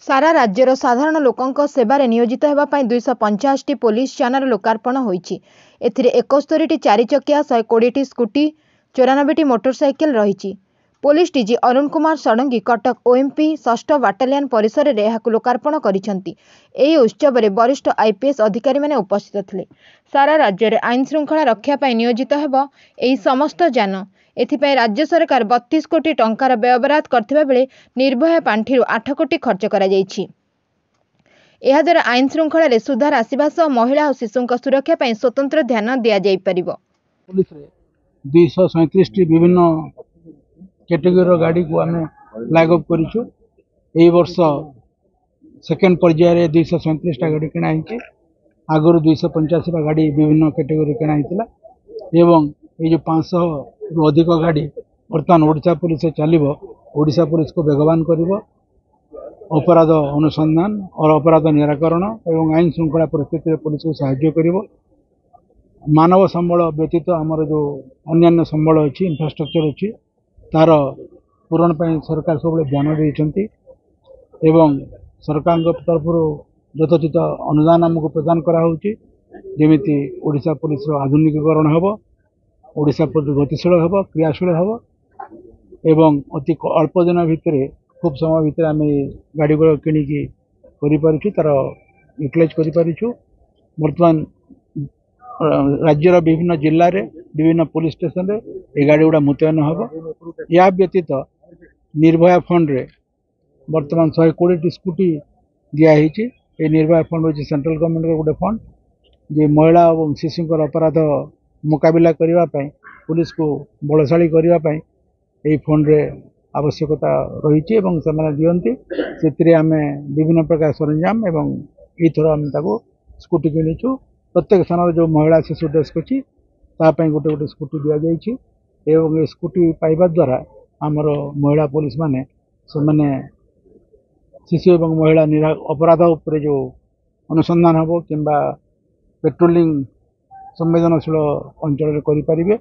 सारा राज्यर साधारण लोकंक सेवारे नियोजित हेबा पई 250 पुलिस चानार लोकार्पण होईछि। एथिरे 71 चारि चकिया 120 स्कूटी 94 मोटरसाइकेल रही। Police DG Arun Kumar Shadangi Cuttack OMP 6 battalion परिसर में यह लोकार्पण करिसेंति। एही उत्सव में वरिष्ठ आईपीएस अधिकारी माने उपस्थित थिले। सारा राज्य में आईन श्रृंखला रक्षा पई नियोजित हेबो एही समस्त जान। एथिपाई राज्य सरकार 32 कोटी टंकार व्ययबराद करथिबा बेले निर्भया पांठिरु 8 कोटी खर्च करा जायछि। एहा द्वारा आईन श्रृंखला रे सुधार आसिबा सह महिला और शिशुंक सुरक्षा पई स्वतंत्र ध्यान दिया जाय परिबो। पुलिस रे 237 टी विभिन्न कैटेगरी गाड़ी को आम फ्लैग अप करूँ। यही वर्ष सेकेंड पर्याय रे 237 गाड़ी किणाई। आगुरी 285 गाड़ी विभिन्न कैटेगरी किणाई एवं ये जो 500 रु अधिक गाड़ी बर्तमान ओडिशा पुलिस चलो। ओडिशा पुलिस को वेगवान कर अपराध अनुसंधान और अपराध निराकरण एवं आईन श्रृंखला परिस्थिति पुलिस को साहाय्य कर। मानव संबल व्यतीत आमर जो अन्य संबल अच्छी इंफ्रास्ट्रक्चर अच्छी तार पूरण पर सरकार सब ध्यान देती एवं सरकार तरफ यथोचित अनुदान आमको प्रदान कराऊँगी जमीती ओडिशा पुलिस आधुनिकीकरण हम ओडिशा पुलिस गतिशील हम क्रियाशील हम एवं अति अल्प दिन भितर खूब समय भितर आम गाड़ी गुड़ा किणिकी तार यूटिलाइज कर। बर्तमान राज्यर विभिन्न जिले में विभिन्न पुलिस स्टेशन रे ये गाड़ी गुड़ा मुतयन हम। या व्यतीत निर्भया फंड रे बर्तमान 120 स्कूटी दिखाई। ये निर्भया फंड हूँ सेंट्रल गवर्नमेंट गोटे फंड जे महिला और शिशुंकर अपराध मुकाबला करने पुलिस को बलशाली करने ये फंड रे आवश्यकता रही दिखती से आम विभिन्न प्रकार सरंजाम एवं थर आम स्कूटी किणुचु। प्रत्येक स्थान जो महिला शिशु डेस्क अच्छी गोटे गोटे स्कूटी दि जाइए एवं ये स्कूटी पाइबा द्वारा आमर महिला पुलिस माने शिशु एवं महिला अपराध उपर जो अनुसंधान हम कि पेट्रोलिंग संवेदनशील अंचल करें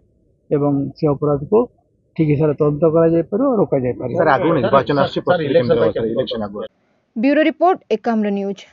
एवं से अपराध को ठीक हिसाब से तदंत कर रोक। Bureau report Ekamra news.